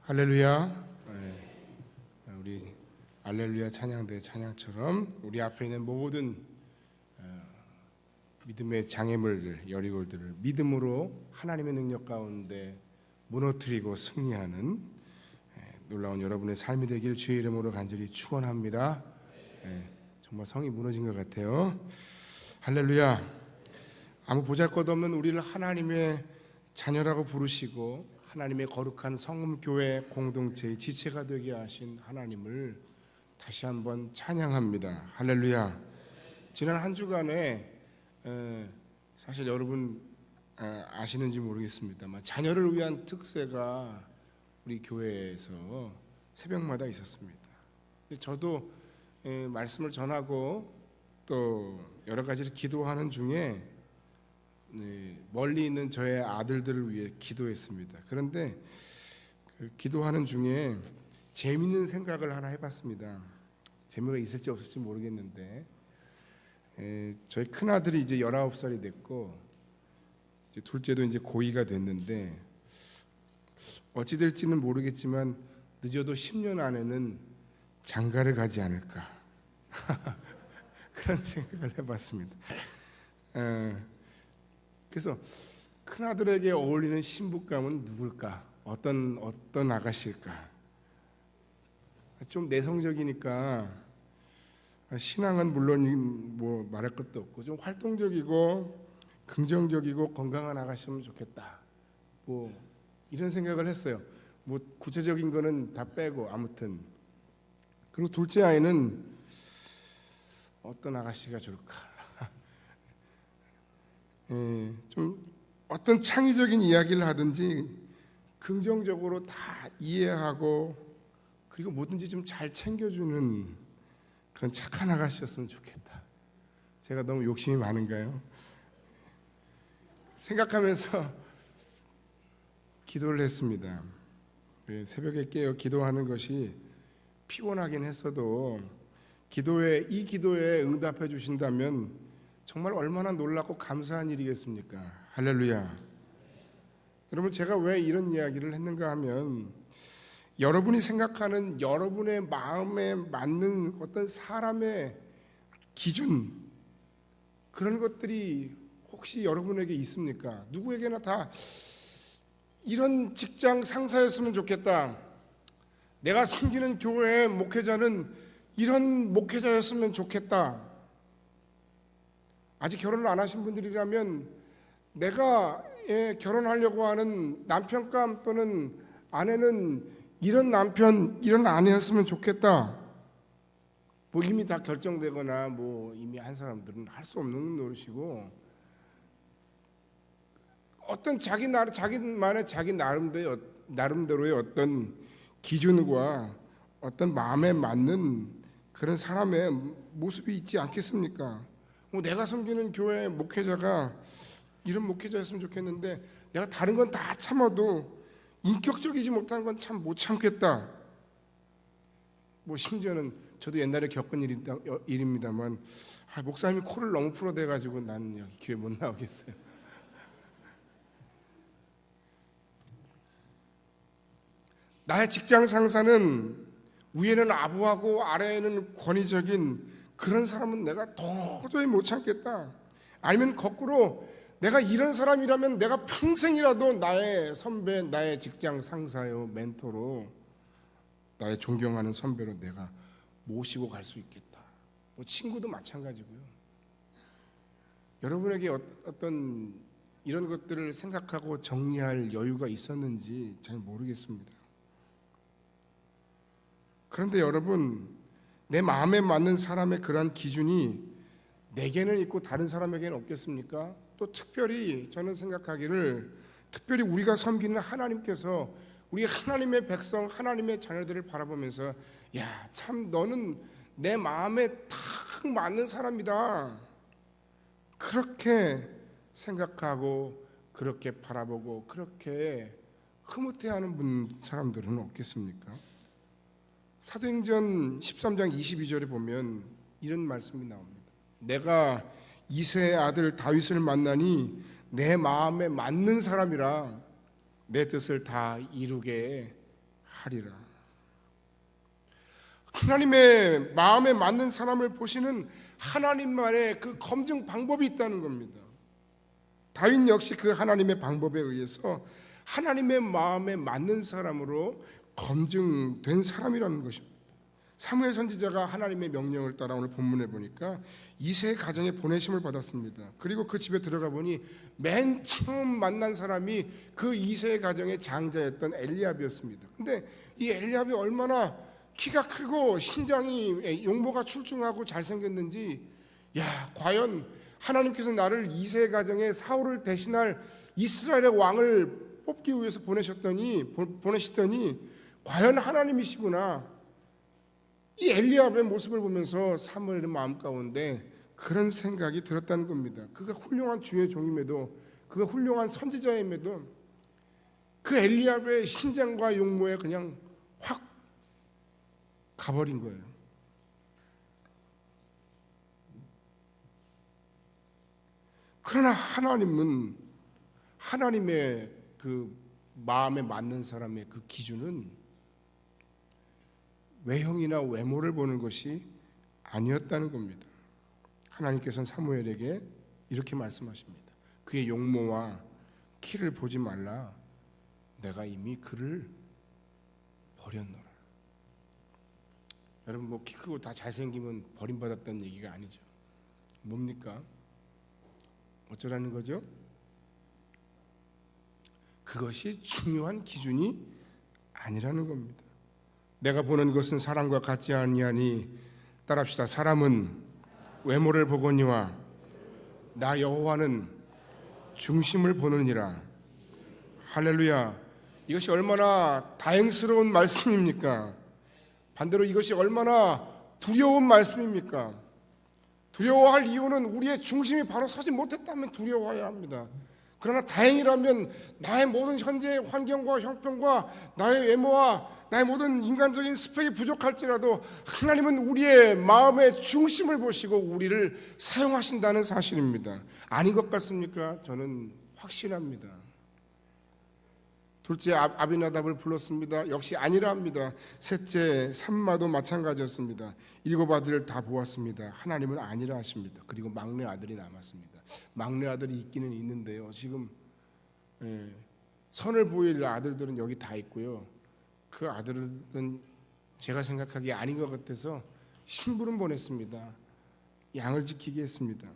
할렐루야. 우리 할렐루야 찬양대 찬양처럼 우리 앞에 있는 모든 믿음의 장애물들, 여리골들을 믿음으로 하나님의 능력 가운데 무너뜨리고 승리하는 놀라운 여러분의 삶이 되길 주의 이름으로 간절히 축원합니다. 정말 성이 무너진 것 같아요. 할렐루야. 아무 보잘것없는 우리를 하나님의 자녀라고 부르시고 하나님의 거룩한 성음교회 공동체의 지체가 되게 하신 하나님을 다시 한번 찬양합니다. 할렐루야. 지난 한 주간에 사실 여러분 아시는지 모르겠습니다만 자녀를 위한 특세가 우리 교회에서 새벽마다 있었습니다. 저도 말씀을 전하고 또 여러 가지를 기도하는 중에 멀리 있는 저의 아들들을 위해 기도했습니다. 그런데 그 기도하는 중에 재밌는 생각을 하나 해봤습니다. 재미가 있을지 없을지 모르겠는데 저희 큰아들이 이제 19살이 됐고 이제 둘째도 이제 고2가 됐는데 어찌 될지는 모르겠지만 늦어도 10년 안에는 장가를 가지 않을까 그런 생각을 해봤습니다. 그래서 큰아들에게 어울리는 신부감은 누굴까? 어떤 아가씨일까? 좀 내성적이니까 신앙은 물론 뭐 말할 것도 없고 좀 활동적이고 긍정적이고 건강한 아가씨면 좋겠다. 뭐 이런 생각을 했어요. 뭐 구체적인 거는 다 빼고 아무튼. 그리고 둘째 아이는 어떤 아가씨가 좋을까? 좀 어떤 창의적인 이야기를 하든지 긍정적으로 다 이해하고 그리고 뭐든지 좀 잘 챙겨주는 그런 착한 아가씨였으면 좋겠다. 제가 너무 욕심이 많은가요? 생각하면서 기도를 했습니다. 새벽에 깨어 기도하는 것이 피곤하긴 했어도 이 기도에 응답해 주신다면 정말 얼마나 놀랍고 감사한 일이겠습니까? 할렐루야. 여러분, 제가 왜 이런 이야기를 했는가 하면 여러분이 생각하는 여러분의 마음에 맞는 어떤 사람의 기준, 그런 것들이 혹시 여러분에게 있습니까? 누구에게나 다 이런 직장 상사였으면 좋겠다. 내가 섬기는 교회의 목회자는 이런 목회자였으면 좋겠다. 아직 결혼을 안 하신 분들이라면 내가 결혼하려고 하는 남편감 또는 아내는 이런 남편, 이런 아내였으면 좋겠다. 뭐 이미 다 결정되거나 뭐 이미 한 사람들은 할 수 없는 노릇이고 어떤 자기만의 자기 나름대로의 어떤 기준과 어떤 마음에 맞는 그런 사람의 모습이 있지 않겠습니까? 내가 섬기는 교회 목회자가 이런 목회자였으면 좋겠는데 내가 다른 건 다 참아도 인격적이지 못한 건 참 못 참겠다. 뭐 심지어는 저도 옛날에 겪은 일입니다만 목사님이 코를 너무 풀어대가지고 나는 여기 교회 못 나오겠어요. 나의 직장 상사는 위에는 아부하고 아래에는 권위적인 그런 사람은 내가 도저히 못 참겠다. 아니면 거꾸로 내가 이런 사람이라면 내가 평생이라도 나의 선배, 나의 직장 상사요, 멘토로 나의 존경하는 선배로 내가 모시고 갈 수 있겠다. 뭐 친구도 마찬가지고요. 여러분에게 어떤 이런 것들을 생각하고 정리할 여유가 있었는지 잘 모르겠습니다. 그런데 여러분, 내 마음에 맞는 사람의 그러한 기준이 내게는 있고 다른 사람에게는 없겠습니까? 또 특별히 저는 생각하기를 특별히 우리가 섬기는 하나님께서 우리 하나님의 백성, 하나님의 자녀들을 바라보면서 야, 참 너는 내 마음에 딱 맞는 사람이다. 그렇게 생각하고 그렇게 바라보고 그렇게 흐뭇해하는 사람들은 없겠습니까? 사도행전 13장 22절에 보면 이런 말씀이 나옵니다. 내가 이새의 아들 다윗을 만나니 내 마음에 맞는 사람이라 내 뜻을 다 이루게 하리라. 하나님의 마음에 맞는 사람을 보시는 하나님만의 그 검증 방법이 있다는 겁니다. 다윗 역시 그 하나님의 방법에 의해서 하나님의 마음에 맞는 사람으로 검증된 사람이라는 것입니다. 사무엘 선지자가 하나님의 명령을 따라 오늘 본문에 보니까 이세 가정에 보내심을 받았습니다. 그리고 그 집에 들어가 보니 맨 처음 만난 사람이 그 이세 가정의 장자였던 엘리압이었습니다. 근데 이 엘리압이 얼마나 키가 크고 신장이 용모가 출중하고 잘생겼는지, 야, 과연 하나님께서 나를 이세 가정의 사울을 대신할 이스라엘의 왕을 뽑기 위해서 보내시더니 과연 하나님이시구나. 이 엘리압의 모습을 보면서 사무엘의 마음 가운데 그런 생각이 들었다는 겁니다. 그가 훌륭한 주의 종임에도, 그가 훌륭한 선지자임에도 그 엘리압의 신장과 용모에 그냥 확 가버린 거예요. 그러나 하나님은, 하나님의 그 마음에 맞는 사람의 그 기준은 외형이나 외모를 보는 것이 아니었다는 겁니다. 하나님께서는 사무엘에게 이렇게 말씀하십니다. 그의 용모와 키를 보지 말라. 내가 이미 그를 버렸노라. 여러분, 뭐 키 크고 다 잘생기면 버림받았다는 얘기가 아니죠. 뭡니까? 어쩌라는 거죠? 그것이 중요한 기준이 아니라는 겁니다. 내가 보는 것은 사람과 같지 아니하니 따라합시다. 사람은 외모를 보거니와 나 여호와는 중심을 보느니라. 할렐루야. 이것이 얼마나 다행스러운 말씀입니까? 반대로 이것이 얼마나 두려운 말씀입니까? 두려워할 이유는 우리의 중심이 바로 서지 못했다면 두려워해야 합니다. 그러나 다행이라면 나의 모든 현재 환경과 형편과 나의 외모와 나의 모든 인간적인 스펙이 부족할지라도 하나님은 우리의 마음의 중심을 보시고 우리를 사용하신다는 사실입니다. 아닌 것 같습니까? 저는 확신합니다. 둘째 아비나답을 불렀습니다. 역시 아니라 합니다. 셋째 삼마도 마찬가지였습니다. 일곱 아들을 다 보았습니다. 하나님은 아니라 하십니다. 그리고 막내 아들이 남았습니다. 막내 아들이 있기는 있는데요, 지금 선을 보일 아들들은 여기 다 있고요, 그 아들은 제가 생각하기에 아닌 것 같아서 심부름 보냈습니다. 양을 지키게 했습니다.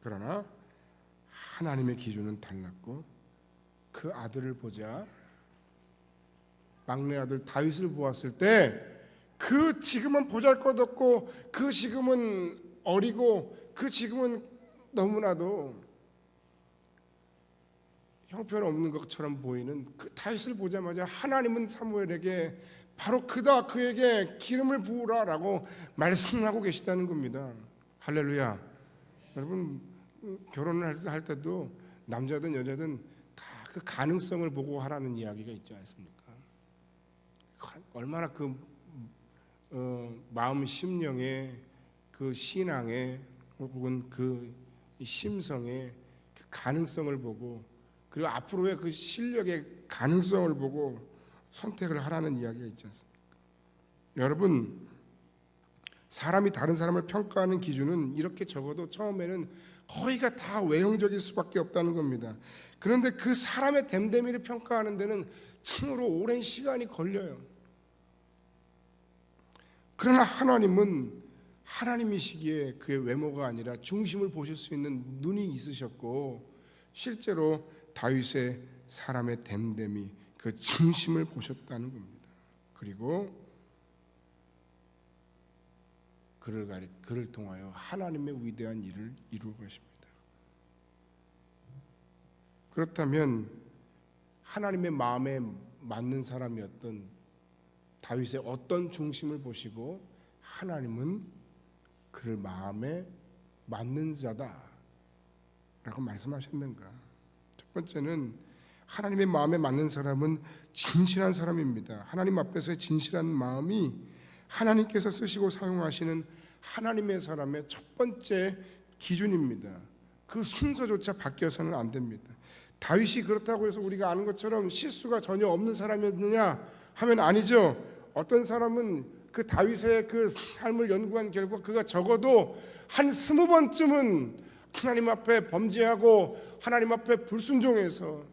그러나 하나님의 기준은 달랐고 그 아들을 보자, 막내 아들 다윗을 보았을 때 그 지금은 보잘것없고 그 지금은 어리고 그 지금은 너무나도 형편없는 것처럼 보이는 그 다윗을 보자마자 하나님은 사무엘에게 바로 그다, 그에게 기름을 부으라라고 말씀하고 계시다는 겁니다. 할렐루야. 여러분, 결혼을 할 때도 남자든 여자든 다 그 가능성을 보고 하라는 이야기가 있지 않습니까? 얼마나 그 마음 심령의 그 신앙의 혹은 그 심성의 그 가능성을 보고, 그리고 앞으로의 그 실력의 가능성을 보고 선택을 하라는 이야기가 있지 않습니까? 여러분, 사람이 다른 사람을 평가하는 기준은 이렇게 적어도 처음에는 거의가 다 외형적일 수밖에 없다는 겁니다. 그런데 그 사람의 됨됨이를 평가하는 데는 참으로 오랜 시간이 걸려요. 그러나 하나님은 하나님이시기에 그의 외모가 아니라 중심을 보실 수 있는 눈이 있으셨고, 실제로 다윗의 사람의 됨됨이, 그 중심을 보셨다는 겁니다. 그리고 그를 통하여 하나님의 위대한 일을 이루어 가십니다. 그렇다면 하나님의 마음에 맞는 사람이었던 다윗의 어떤 중심을 보시고 하나님은 그를 마음에 맞는 자다라고 말씀하셨는가? 첫 번째는 하나님의 마음에 맞는 사람은 진실한 사람입니다. 하나님 앞에서의 진실한 마음이 하나님께서 쓰시고 사용하시는 하나님의 사람의 첫 번째 기준입니다. 그 순서조차 바뀌어서는 안 됩니다. 다윗이 그렇다고 해서 우리가 아는 것처럼 실수가 전혀 없는 사람이었느냐 하면 아니죠. 어떤 사람은 그 다윗의 그 삶을 연구한 결과 그가 적어도 한 20번쯤은 하나님 앞에 범죄하고 하나님 앞에 불순종해서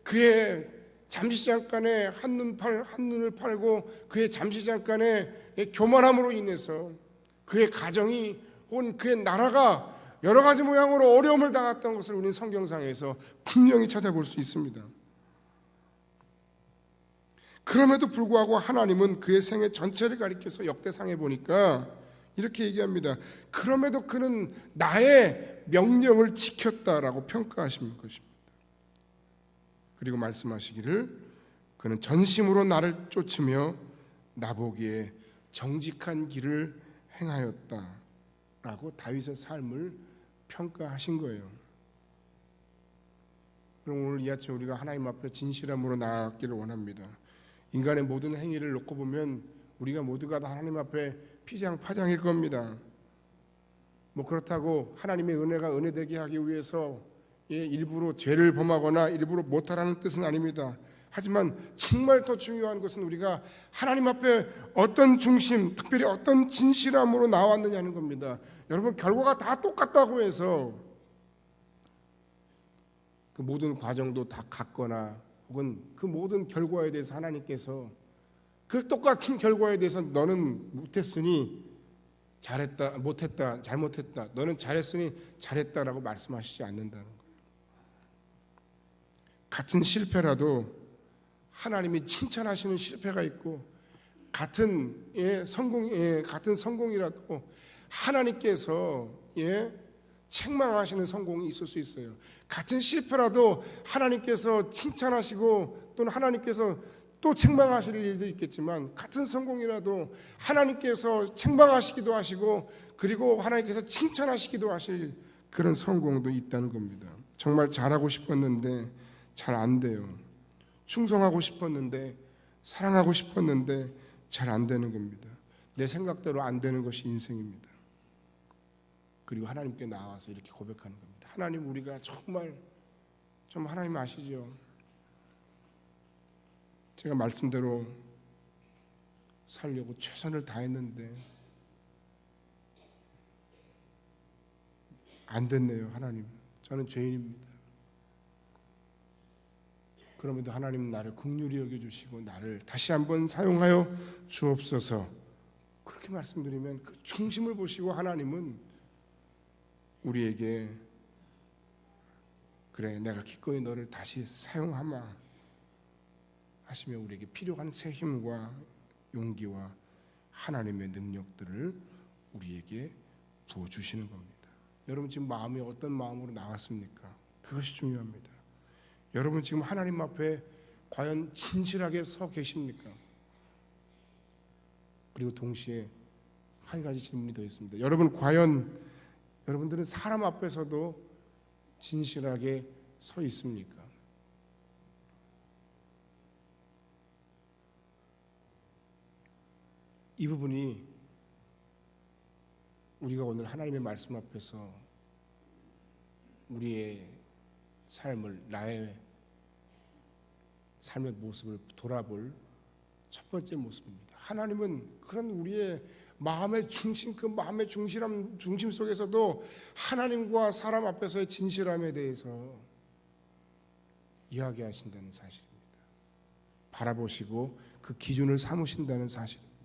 그의 잠시 잠깐의 한눈을 팔고 그의 잠시 잠깐의 교만함으로 인해서 그의 가정이 혹은 그의 나라가 여러 가지 모양으로 어려움을 당했던 것을 우리는 성경상에서 분명히 찾아볼 수 있습니다. 그럼에도 불구하고 하나님은 그의 생애 전체를 가리켜서 역대상에 보니까 이렇게 얘기합니다. 그럼에도 그는 나의 명령을 지켰다라고 평가하시는 것입니다. 그리고 말씀하시기를 그는 전심으로 나를 쫓으며 나보기에 정직한 길을 행하였다라고 다윗의 삶을 평가하신 거예요. 그럼 오늘 이 아침 우리가 하나님 앞에 진실함으로 나아가기를 원합니다. 인간의 모든 행위를 놓고 보면 우리가 모두가 다 하나님 앞에 피장파장일 겁니다. 그렇다고 하나님의 은혜가 은혜되게 하기 위해서 일부러 죄를 범하거나 일부러 못하라는 뜻은 아닙니다. 하지만 정말 더 중요한 것은 우리가 하나님 앞에 어떤 중심, 특별히 어떤 진실함으로 나왔느냐는 겁니다. 여러분, 결과가 다 똑같다고 해서 그 모든 과정도 다 같거나 혹은 그 모든 결과에 대해서 하나님께서 그 똑같은 결과에 대해서 너는 못했으니 잘했다, 못했다, 잘못했다, 너는 잘했으니 잘했다라고 말씀하시지 않는다는 거예요. 같은 실패라도 하나님이 칭찬하시는 실패가 있고 같은 성공이라도 하나님께서 책망하시는 성공이 있을 수 있어요. 같은 실패라도 하나님께서 칭찬하시고 또는 하나님께서 또 책망하실 일도 있겠지만 같은 성공이라도 하나님께서 책망하시기도 하시고 그리고 하나님께서 칭찬하시기도 하실 그런 성공도 있다는 겁니다. 정말 잘하고 싶었는데 잘 안 돼요. 충성하고 싶었는데 사랑하고 싶었는데 잘 안 되는 겁니다. 내 생각대로 안 되는 것이 인생입니다. 그리고 하나님께 나와서 이렇게 고백하는 겁니다. 하나님, 우리가 정말 좀 하나님 아시죠? 제가 말씀대로 살려고 최선을 다했는데 안 됐네요. 하나님, 저는 죄인입니다. 그럼에도 하나님은 나를 긍휼히 여겨주시고 나를 다시 한번 사용하여 주옵소서. 그렇게 말씀드리면 그 중심을 보시고 하나님은 우리에게 그래, 내가 기꺼이 너를 다시 사용하마 하시며 우리에게 필요한 새 힘과 용기와 하나님의 능력들을 우리에게 부어주시는 겁니다. 여러분, 지금 마음이 어떤 마음으로 나왔습니까? 그것이 중요합니다. 여러분, 지금 하나님 앞에 과연 진실하게 서 계십니까? 그리고 동시에 한 가지 질문이 더 있습니다. 여러분, 과연 여러분들은 사람 앞에서도 진실하게 서 있습니까? 이 부분이 우리가 오늘 하나님의 말씀 앞에서 우리의 삶을, 나의 삶의 모습을 돌아볼 첫 번째 모습입니다. 하나님은 그런 우리의 마음의 중심, 그 마음의 중심 속에서도 하나님과 사람 앞에서의 진실함에 대해서 이야기하신다는 사실입니다. 바라보시고 그 기준을 삼으신다는 사실입니다.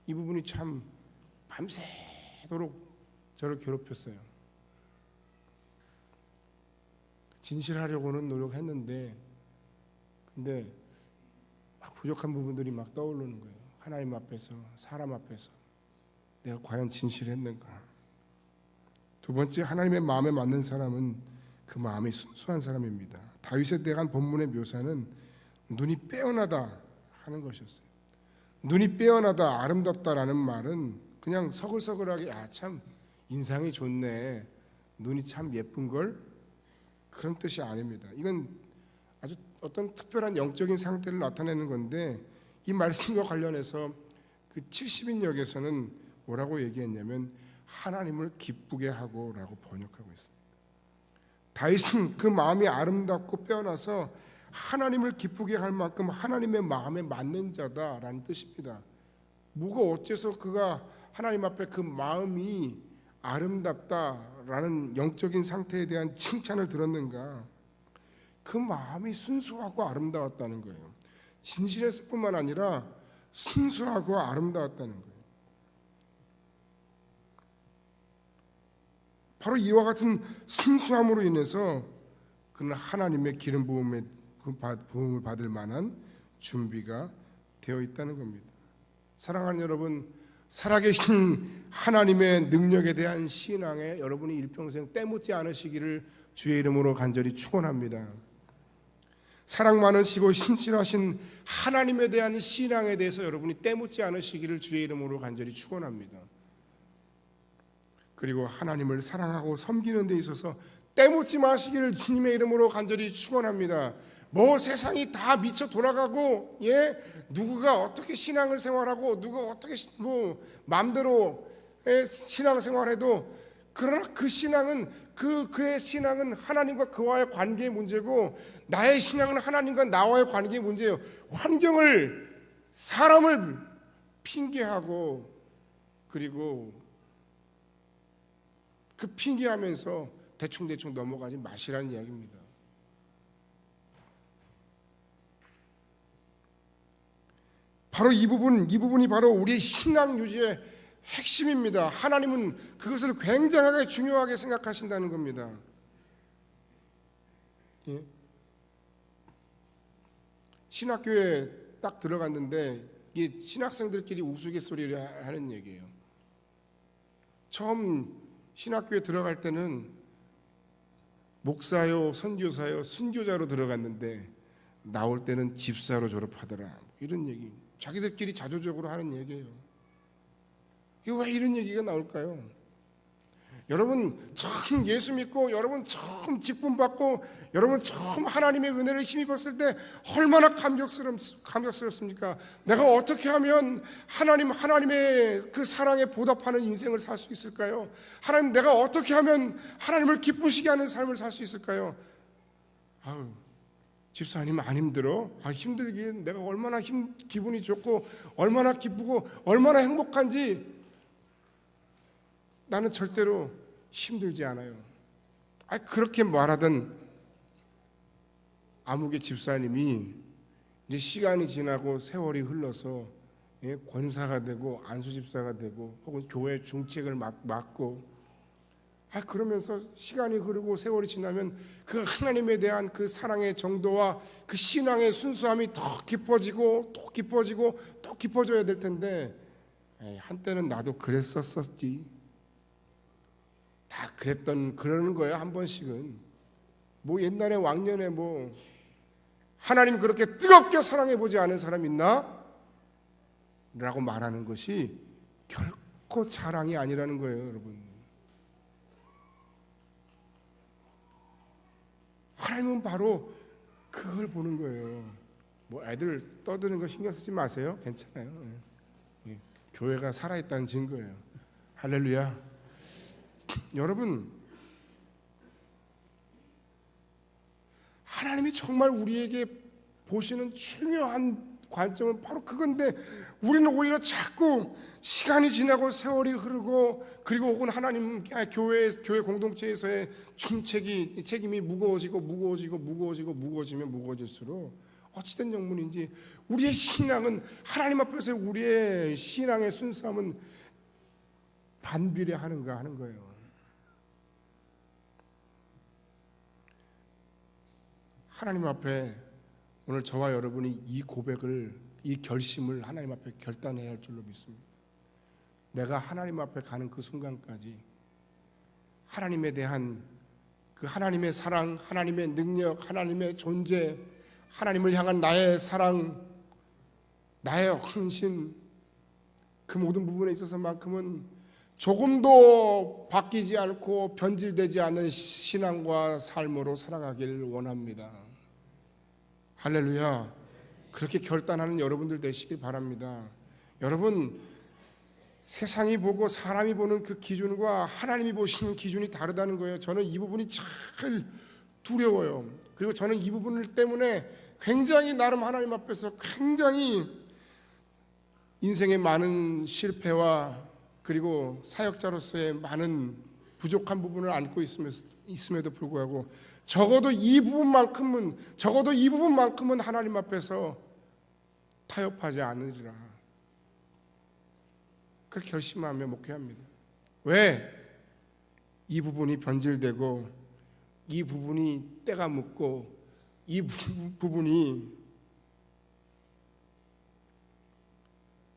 이 부분이 참 밤새도록 저를 괴롭혔어요. 진실하려고는 노력했는데 근데 막 부족한 부분들이 막 떠오르는 거예요. 하나님 앞에서, 사람 앞에서 내가 과연 진실했는가? 두 번째, 하나님의 마음에 맞는 사람은 그 마음이 순수한 사람입니다. 다윗에 대한 본문의 묘사는 눈이 빼어나다 하는 것이었어요. 눈이 빼어나다, 아름답다라는 말은 그냥 서글서글하게 참 인상이 좋네, 눈이 참 예쁜걸, 그런 뜻이 아닙니다. 이건 아주 어떤 특별한 영적인 상태를 나타내는 건데 이 말씀과 관련해서 그 70인역에서는 뭐라고 얘기했냐면 하나님을 기쁘게 하고 라고 번역하고 있습니다. 다윗은 그 마음이 아름답고 빼어나서 하나님을 기쁘게 할 만큼 하나님의 마음에 맞는 자다라는 뜻입니다. 뭐가 어째서 그가 하나님 앞에 그 마음이 아름답다라는 영적인 상태에 대한 칭찬을 들었는가? 그 마음이 순수하고 아름다웠다는 거예요. 진실했을 뿐만 아니라 순수하고 아름다웠다는 거예요. 바로 이와 같은 순수함으로 인해서 그는 하나님의 기름 부음을 받을 만한 준비가 되어 있다는 겁니다. 사랑하는 여러분, 살아계신 하나님의 능력에 대한 신앙에 여러분이 일평생 때묻지 않으시기를 주의 이름으로 간절히 축원합니다. 사랑 많으시고 신실하신 하나님에 대한 신앙에 대해서 여러분이 때묻지 않으시기를 주의 이름으로 간절히 축원합니다. 그리고 하나님을 사랑하고 섬기는 데 있어서 때묻지 마시기를 주님의 이름으로 간절히 축원합니다. 뭐 세상이 다 미쳐 돌아가고 누구가 어떻게 신앙을 생활하고 누가 어떻게 뭐 마음대로 신앙 생활해도 그러나 그 신앙은 그의 신앙은 하나님과 그와의 관계의 문제고 나의 신앙은 하나님과 나와의 관계의 문제예요. 환경을 사람을 핑계하고 그리고 그 핑계하면서 대충 넘어가지 마시라는 이야기입니다. 바로 이 부분이 바로 우리의 신앙 유지의 핵심입니다. 하나님은 그것을 굉장하게 중요하게 생각하신다는 겁니다. 신학교에 딱 들어갔는데 이게 신학생들끼리 우스갯소리를 하는 얘기예요. 처음 신학교에 들어갈 때는 목사요, 선교사요, 순교자로 들어갔는데 나올 때는 집사로 졸업하더라. 이런 얘기. 자기들끼리 자조적으로 하는 얘기예요. 이게 왜 이런 얘기가 나올까요? 여러분 처음 예수 믿고 여러분 처음 직분 받고 여러분 처음 하나님의 은혜를 힘입었을 때 얼마나 감격스럽습니까? 내가 어떻게 하면 하나님의 그 사랑에 보답하는 인생을 살 수 있을까요? 하나님, 내가 어떻게 하면 하나님을 기쁘시게 하는 삶을 살 수 있을까요? 아유, 집사님 안 힘들어? 힘들긴 내가 얼마나 기분이 좋고 얼마나 기쁘고 얼마나 행복한지 나는 절대로 힘들지 않아요. 그렇게 말하던 아무개 집사님이 이제 시간이 지나고 세월이 흘러서 권사가 되고 안수집사가 되고 혹은 교회 중책을 맡고 그러면서 시간이 흐르고 세월이 지나면 그 하나님에 대한 그 사랑의 정도와 그 신앙의 순수함이 더 깊어지고 또 깊어지고 또 깊어져야 될 텐데 한때는 나도 그랬었지. 다 그러는 거야. 한 번씩은 뭐 옛날에 왕년에 뭐 하나님 그렇게 뜨겁게 사랑해 보지 않은 사람 있나? 라고 말하는 것이 결코 자랑이 아니라는 거예요, 여러분. 하나님은 바로 그걸 보는 거예요. 뭐 애들 떠드는 거 신경 쓰지 마세요. 괜찮아요. 교회가 살아있다는 증거예요. 할렐루야. 여러분, 하나님이 정말 우리에게 보시는 중요한 관점은 바로 그건데 우리는 오히려 자꾸 시간이 지나고 세월이 흐르고 그리고 혹은 하나님 교회 공동체에서의 책임이 무거워지면 무거워질수록 어찌된 영문인지 우리의 신앙은 하나님 앞에서 우리의 신앙의 순수함은 반비례하는가 하는 거예요. 하나님 앞에 오늘 저와 여러분이 이 고백을, 이 결심을 하나님 앞에 결단해야 할 줄로 믿습니다. 내가 하나님 앞에 가는 그 순간까지 하나님에 대한 그 하나님의 사랑, 하나님의 능력, 하나님의 존재, 하나님을 향한 나의 사랑, 나의 헌신, 그 모든 부분에 있어서만큼은 조금도 바뀌지 않고 변질되지 않은 신앙과 삶으로 살아가기를 원합니다. 할렐루야. 그렇게 결단하는 여러분들 되시길 바랍니다. 여러분, 세상이 보고 사람이 보는 그 기준과 하나님이 보시는 기준이 다르다는 거예요. 저는 이 부분이 잘 두려워요. 그리고 저는 이 부분 때문에 굉장히 나름 하나님 앞에서 굉장히 인생의 많은 실패와 그리고 사역자로서의 많은 부족한 부분을 안고 있음에도 불구하고 적어도 이 부분만큼은 하나님 앞에서 타협하지 않으리라. 그렇게 결심하며 목회합니다. 왜? 이 부분이 변질되고 이 부분이 때가 묻고 이 부분이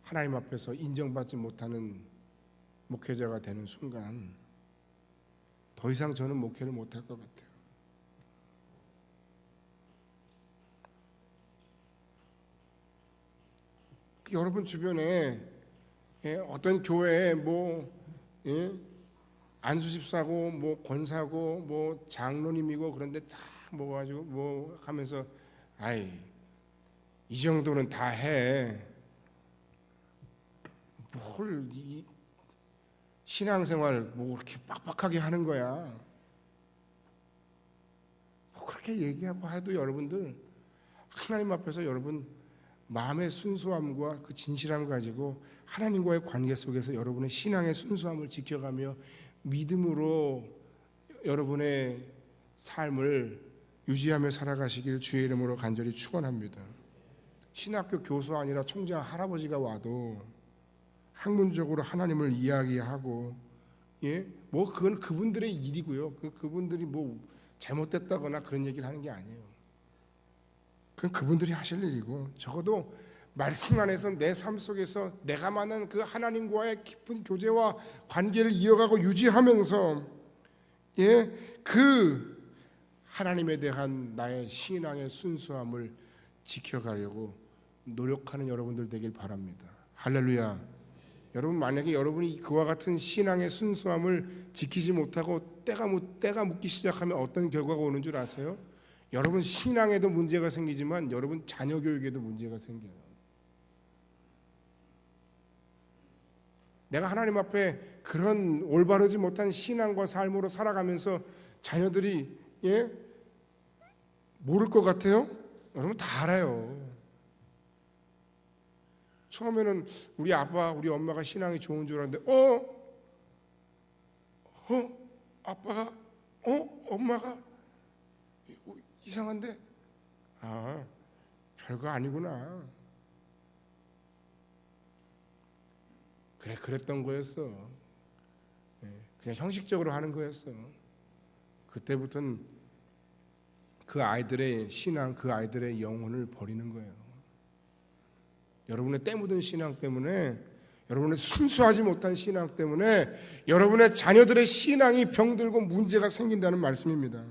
하나님 앞에서 인정받지 못하는 목회자가 되는 순간 더 이상 저는 목회를 못할 것 같아요. 여러분 주변에 어떤 교회에 안수집사고 뭐 권사고 뭐 장로님이고 그런데 다 모아가지고 뭐 하면서 아이 이 정도는 다 해. 뭘 이 신앙생활 뭐 그렇게 빡빡하게 하는 거야. 뭐 그렇게 얘기하고 해도 여러분들 하나님 앞에서 여러분 마음의 순수함과 그 진실함을 가지고 하나님과의 관계 속에서 여러분의 신앙의 순수함을 지켜가며 믿음으로 여러분의 삶을 유지하며 살아가시길 주의 이름으로 간절히 축원합니다. 신학교 교수 아니라 총장 할아버지가 와도 학문적으로 하나님을 이야기하고 뭐 그건 그분들의 일이고요. 그분들이 뭐 잘못됐다거나 그런 얘기를 하는 게 아니에요. 그건 그분들이 하실 일이고 적어도 말씀 안에서 내 삶 속에서 내가 만난 그 하나님과의 깊은 교제와 관계를 이어가고 유지하면서 그 하나님에 대한 나의 신앙의 순수함을 지켜가려고 노력하는 여러분들 되길 바랍니다. 할렐루야. 여러분 만약에 여러분이 그와 같은 신앙의 순수함을 지키지 못하고 때가 묻기 시작하면 어떤 결과가 오는 줄 아세요? 여러분 신앙에도 문제가 생기지만 여러분 자녀 교육에도 문제가 생겨요. 내가 하나님 앞에 그런 올바르지 못한 신앙과 삶으로 살아가면서 자녀들이 모를 것 같아요? 여러분 다 알아요. 처음에는 우리 아빠, 우리 엄마가 신앙이 좋은 줄 알았는데 아빠가 엄마가 이상한데 별거 아니구나. 그랬던 거였어. 그냥 형식적으로 하는 거였어. 그때부터는 그 아이들의 신앙, 그 아이들의 영혼을 버리는 거예요. 여러분의 때 묻은 신앙 때문에, 여러분의 순수하지 못한 신앙 때문에 여러분의 자녀들의 신앙이 병들고 문제가 생긴다는 말씀입니다.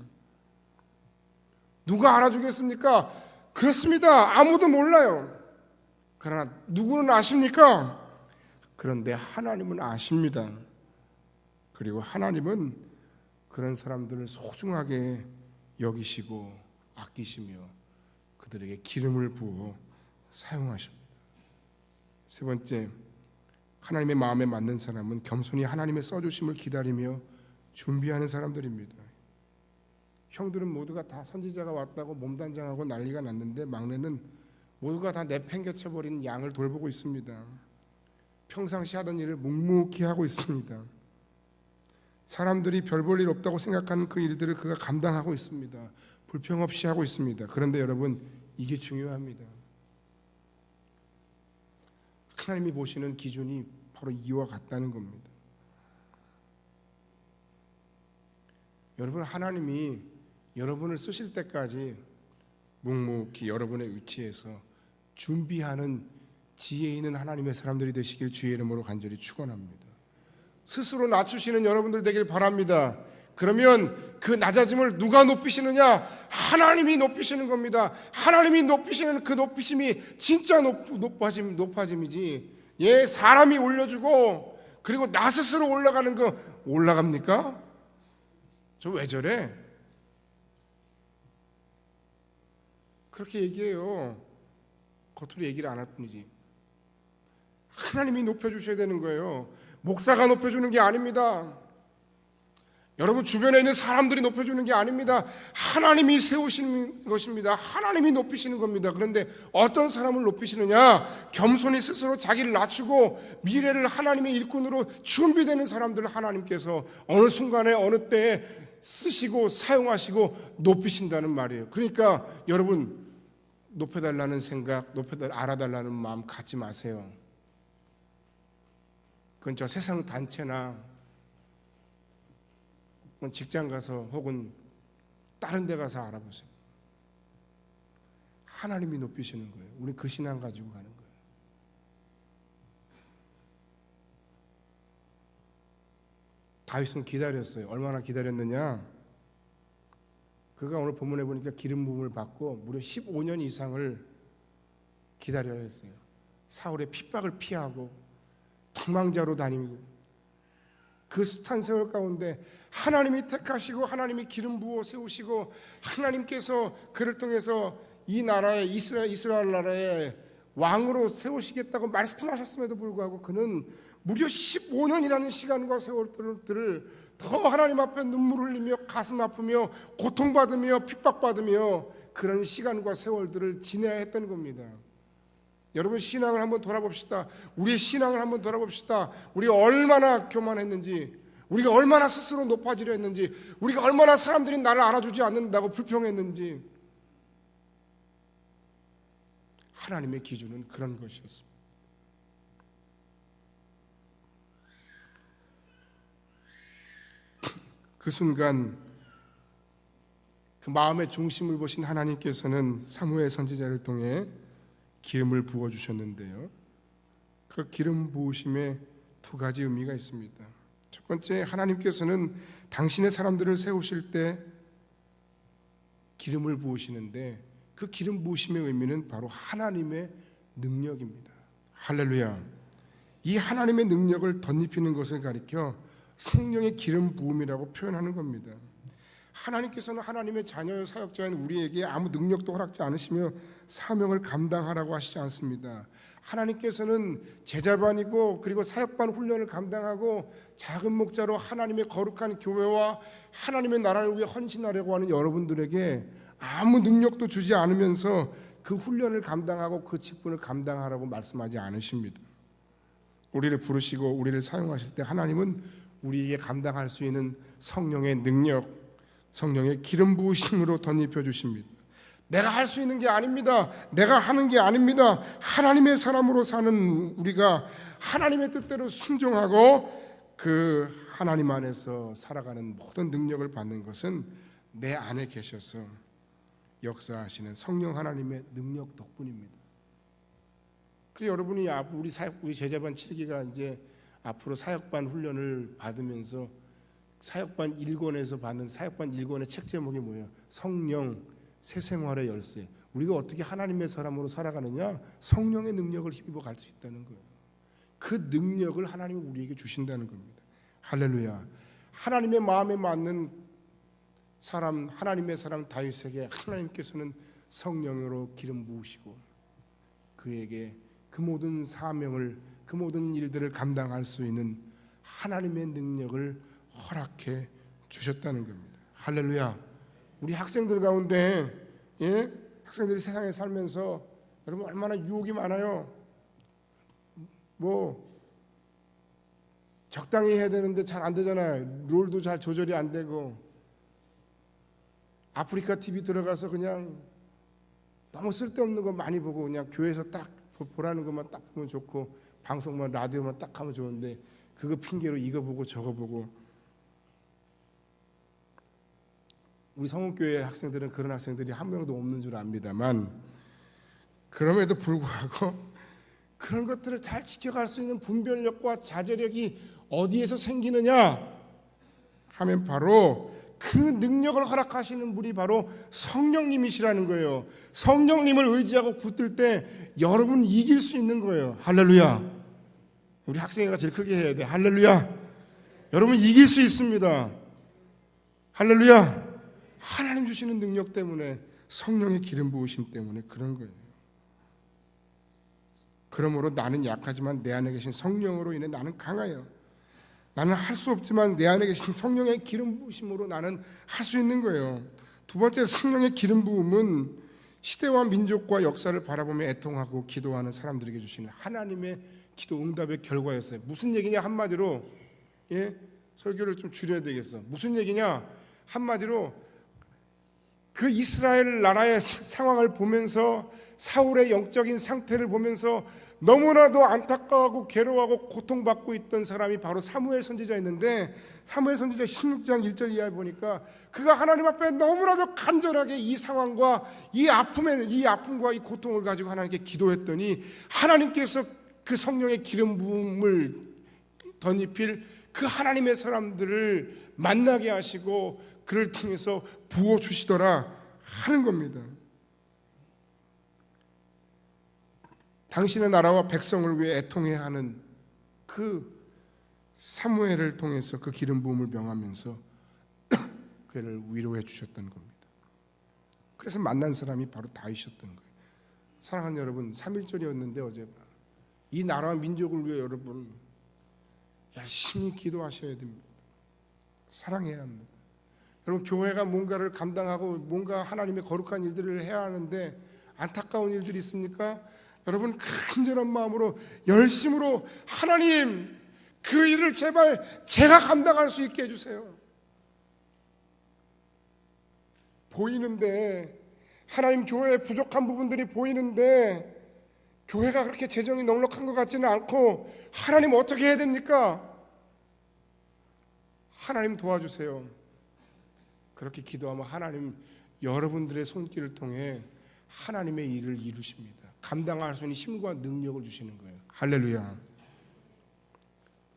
누가 알아주겠습니까? 그렇습니다. 아무도 몰라요. 그러나 누구는 아십니까? 그런데 하나님은 아십니다. 그리고 하나님은 그런 사람들을 소중하게 여기시고 아끼시며 그들에게 기름을 부어 사용하십니다. 세 번째, 하나님의 마음에 맞는 사람은 겸손히 하나님의 써주심을 기다리며 준비하는 사람들입니다. 형들은 모두가 다 선지자가 왔다고 몸단장하고 난리가 났는데 막내는 모두가 다 내팽개쳐버린 양을 돌보고 있습니다. 평상시 하던 일을 묵묵히 하고 있습니다. 사람들이 별 볼 일 없다고 생각하는 그 일들을 그가 감당하고 있습니다. 불평 없이 하고 있습니다. 그런데 여러분 이게 중요합니다. 하나님이 보시는 기준이 바로 이와 같다는 겁니다. 여러분 하나님이 여러분을 쓰실 때까지 묵묵히 여러분의 위치에서 준비하는 지혜 있는 하나님의 사람들이 되시길 주의 이름으로 간절히 축원합니다. 스스로 낮추시는 여러분들 되길 바랍니다. 그러면 그 낮아짐을 누가 높이시느냐? 하나님이 높이시는 겁니다. 하나님이 높이시는 그 높이심이 진짜 높아짐이지. 사람이 올려주고 그리고 나 스스로 올라가는 거 올라갑니까? 저 왜 저래? 그렇게 얘기해요. 겉으로 얘기를 안 할 뿐이지. 하나님이 높여주셔야 되는 거예요. 목사가 높여주는 게 아닙니다. 여러분 주변에 있는 사람들이 높여주는 게 아닙니다. 하나님이 세우시는 것입니다. 하나님이 높이시는 겁니다. 그런데 어떤 사람을 높이시느냐? 겸손히 스스로 자기를 낮추고 미래를 하나님의 일꾼으로 준비되는 사람들을 하나님께서 어느 순간에 어느 때에 쓰시고 사용하시고 높이신다는 말이에요. 그러니까 여러분 높여달라는 생각, 알아달라는 마음 갖지 마세요. 그건 저 세상 단체나 직장 가서 혹은 다른 데 가서 알아보세요. 하나님이 높이시는 거예요. 우리 그 신앙 가지고 가는 거예요. 다윗은 기다렸어요. 얼마나 기다렸느냐? 그가 오늘 본문에 보니까 기름 부음을 받고 무려 15년 이상을 기다려야 했어요. 사울의 핍박을 피하고 도망자로 다니고 그 숱한 세월 가운데 하나님이 택하시고 하나님이 기름 부어 세우시고 하나님께서 그를 통해서 이 나라의 이스라엘 나라의 왕으로 세우시겠다고 말씀하셨음에도 불구하고 그는 무려 15년이라는 시간과 세월들을 더 하나님 앞에 눈물 흘리며 가슴 아프며 고통받으며 핍박받으며 그런 시간과 세월들을 지내야 했던 겁니다. 여러분 신앙을 한번 돌아봅시다. 우리의 신앙을 한번 돌아봅시다. 우리가 얼마나 교만했는지, 우리가 얼마나 스스로 높아지려 했는지, 우리가 얼마나 사람들이 나를 알아주지 않는다고 불평했는지. 하나님의 기준은 그런 것이었습니다. 그 순간 그 마음의 중심을 보신 하나님께서는 사무엘 선지자를 통해 기름을 부어주셨는데요. 그 기름 부으심에 두 가지 의미가 있습니다. 첫 번째, 하나님께서는 당신의 사람들을 세우실 때 기름을 부으시는데 그 기름 부으심의 의미는 바로 하나님의 능력입니다. 할렐루야. 이 하나님의 능력을 덧입히는 것을 가리켜 성령의 기름 부음이라고 표현하는 겁니다. 하나님께서는 하나님의 자녀의 사역자인 우리에게 아무 능력도 허락지 않으시며 사명을 감당하라고 하시지 않습니다. 하나님께서는 제자반이고 그리고 사역반 훈련을 감당하고 작은 목자로 하나님의 거룩한 교회와 하나님의 나라를 위해 헌신하려고 하는 여러분들에게 아무 능력도 주지 않으면서 그 훈련을 감당하고 그 직분을 감당하라고 말씀하지 않으십니다. 우리를 부르시고 우리를 사용하실 때 하나님은 우리에게 감당할 수 있는 성령의 능력, 성령의 기름 부으심으로 덧입혀 주십니다. 내가 할 수 있는 게 아닙니다. 내가 하는 게 아닙니다. 하나님의 사람으로 사는 우리가 하나님의 뜻대로 순종하고 그 하나님 안에서 살아가는 모든 능력을 받는 것은 내 안에 계셔서 역사하시는 성령 하나님의 능력 덕분입니다. 그래서 여러분이 우리 제자반 7기가 이제 앞으로 사역반 훈련을 받으면서 사역반 1권에서 받는 사역반 1권의 책 제목이 뭐예요? 성령 새 생활의 열쇠. 우리가 어떻게 하나님의 사람으로 살아가느냐? 성령의 능력을 힘입어 갈 수 있다는 거예요. 그 능력을 하나님이 우리에게 주신다는 겁니다. 할렐루야. 하나님의 마음에 맞는 사람, 하나님의 사람 다윗에게 하나님께서는 성령으로 기름 부으시고 그에게 그 모든 사명을, 그 모든 일들을 감당할 수 있는 하나님의 능력을 허락해 주셨다는 겁니다. 할렐루야. 우리 학생들 가운데 학생들이 세상에 살면서 여러분 얼마나 유혹이 많아요. 뭐 적당히 해야 되는데 잘 안 되잖아요. 롤도 잘 조절이 안 되고 아프리카 TV 들어가서 그냥 너무 쓸데없는 거 많이 보고 그냥 교회에서 딱 보라는 것만 딱 보면 좋고 방송만 라디오만 딱 하면 좋은데 그거 핑계로 이거 보고 저거 보고 우리 성원교회 학생들은 그런 학생들이 한 명도 없는 줄 압니다만 그럼에도 불구하고 그런 것들을 잘 지켜갈 수 있는 분별력과 자제력이 어디에서 생기느냐 하면 바로 그 능력을 허락하시는 분이 바로 성령님이시라는 거예요. 성령님을 의지하고 붙들 때 여러분 이길 수 있는 거예요. 할렐루야. 우리 학생회가 제일 크게 해야 돼. 할렐루야. 여러분 이길 수 있습니다. 할렐루야. 하나님 주시는 능력 때문에 성령의 기름 부으심 때문에 그런 거예요. 그러므로 나는 약하지만 내 안에 계신 성령으로 인해 나는 강하여 나는 할 수 없지만 내 안에 계신 성령의 기름 부으심으로 나는 할 수 있는 거예요. 두 번째, 성령의 기름 부음은 시대와 민족과 역사를 바라보며 애통하고 기도하는 사람들에게 주시는 하나님의 기도 응답의 결과였어요. 무슨 얘기냐? 한마디로, 설교를 좀 줄여야 되겠어. 무슨 얘기냐? 한마디로 그 이스라엘 나라의 상황을 보면서, 사울의 영적인 상태를 보면서 너무나도 안타까워하고 괴로워하고 고통받고 있던 사람이 바로 사무엘 선지자였는데, 사무엘 선지자 16장 1절 이하에 보니까 그가 하나님 앞에 너무나도 간절하게 이 상황과 이 아픔과 이 고통을 가지고 하나님께 기도했더니 하나님께서 그 성령의 기름 부음을 덧입힐 그 하나님의 사람들을 만나게 하시고 그를 통해서 부어주시더라 하는 겁니다. 당신의 나라와 백성을 위해 애통해야 하는 그 사무엘을 통해서 그 기름 부음을 명하면서 그를 위로해 주셨던 겁니다. 그래서 만난 사람이 바로 다윗이었던 거예요. 사랑하는 여러분, 3.1절이었는데 어제가 이 나라와 민족을 위해 여러분 열심히 기도하셔야 됩니다. 사랑해야 합니다. 여러분, 교회가 뭔가를 감당하고 뭔가 하나님의 거룩한 일들을 해야 하는데 안타까운 일들이 있습니까? 여러분, 간절한 마음으로 열심으로 하나님, 그 일을 제발 제가 감당할 수 있게 해주세요. 보이는데, 하나님 교회에 부족한 부분들이 보이는데 교회가 그렇게 재정이 넉넉한 것 같지는 않고 하나님 어떻게 해야 됩니까? 하나님 도와주세요. 그렇게 기도하면 하나님 여러분들의 손길을 통해 하나님의 일을 이루십니다. 감당할 수 있는 힘과 능력을 주시는 거예요. 할렐루야.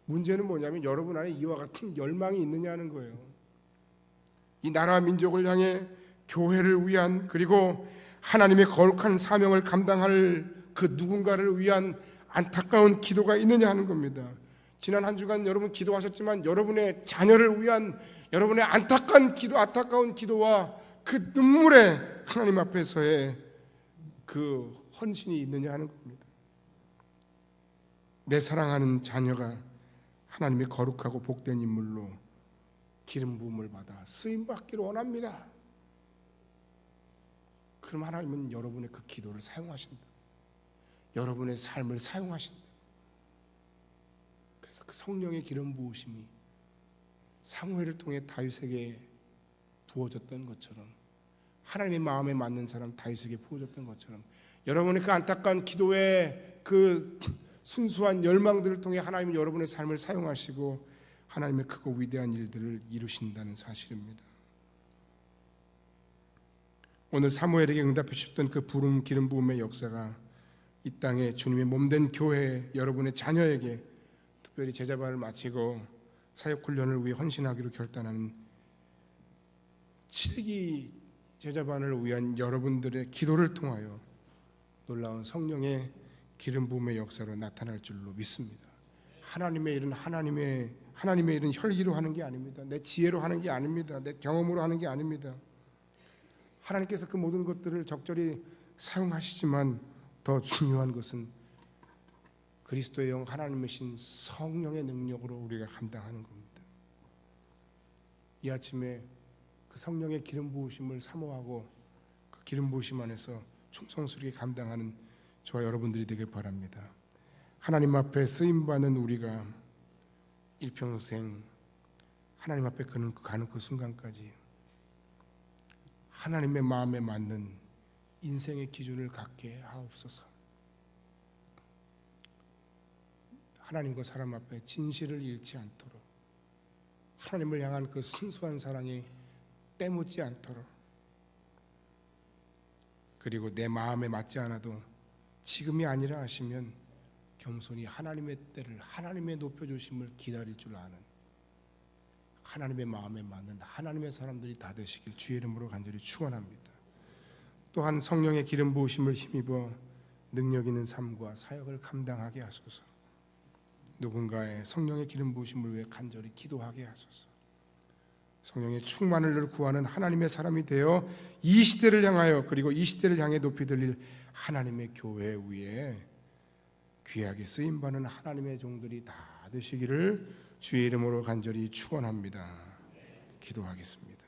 문제는 뭐냐면 여러분 안에 이와 같은 열망이 있느냐는 거예요. 이 나라와 민족을 향해 교회를 위한, 그리고 하나님의 거룩한 사명을 감당할 그 누군가를 위한 안타까운 기도가 있느냐 하는 겁니다. 지난 한 주간 여러분 기도하셨지만 여러분의 자녀를 위한 여러분의 안타까운 기도와 그 눈물에 하나님 앞에서의 그 헌신이 있느냐 하는 겁니다. 내 사랑하는 자녀가 하나님의 거룩하고 복된 인물로 기름 부음을 받아 쓰임 받기를 원합니다. 그럼 하나님은 여러분의 그 기도를 사용하신다. 여러분의 삶을 사용하신다. 그래서 그 성령의 기름 부으심이 사무엘을 통해 다윗에게 부어졌던 것처럼, 하나님의 마음에 맞는 사람 다윗에게 부어졌던 것처럼, 여러분의 그 안타까운 기도의 그 순수한 열망들을 통해 하나님은 여러분의 삶을 사용하시고 하나님의 크고 위대한 일들을 이루신다는 사실입니다. 오늘 사무엘에게 응답해 주셨던 그 부름 기름 부음의 역사가 이 땅에 주님의 몸된 교회 여러분의 자녀에게 특별히 제자반을 마치고 사역 훈련을 위해 헌신하기로 결단하는 7기 제자반을 위한 여러분들의 기도를 통하여 놀라운 성령의 기름 부음의 역사로 나타날 줄로 믿습니다. 하나님의 일은 하나님의 일은 혈기로 하는 게 아닙니다. 내 지혜로 하는 게 아닙니다. 내 경험으로 하는 게 아닙니다. 하나님께서 그 모든 것들을 적절히 사용하시지만 더 중요한 것은 그리스도의 영 하나님의 신 성령의 능력으로 우리가 감당하는 겁니다. 이 아침에 그 성령의 기름 부으심을 사모하고 그 기름 부으심 안에서 충성스럽게 감당하는 저와 여러분들이 되길 바랍니다. 하나님 앞에 쓰임받는 우리가 일평생 하나님 앞에 가는 그 순간까지 하나님의 마음에 맞는 인생의 기준을 갖게 하옵소서. 하나님과 사람 앞에 진실을 잃지 않도록, 하나님을 향한 그 순수한 사랑이 때묻지 않도록, 그리고 내 마음에 맞지 않아도 지금이 아니라 하시면 겸손히 하나님의 때를, 하나님의 높여주심을 기다릴 줄 아는 하나님의 마음에 맞는 하나님의 사람들이 다 되시길 주의 이름으로 간절히 축원합니다. 또한 성령의 기름 부으심을 힘입어 능력 있는 삶과 사역을 감당하게 하소서. 누군가의 성령의 기름 부으심을 위해 간절히 기도하게 하소서. 성령의 충만을 구하는 하나님의 사람이 되어 이 시대를 향하여, 그리고 이 시대를 향해 높이 들릴 하나님의 교회 위에 귀하게 쓰임받는 하나님의 종들이 다 되시기를 주의 이름으로 간절히 축원합니다. 기도하겠습니다.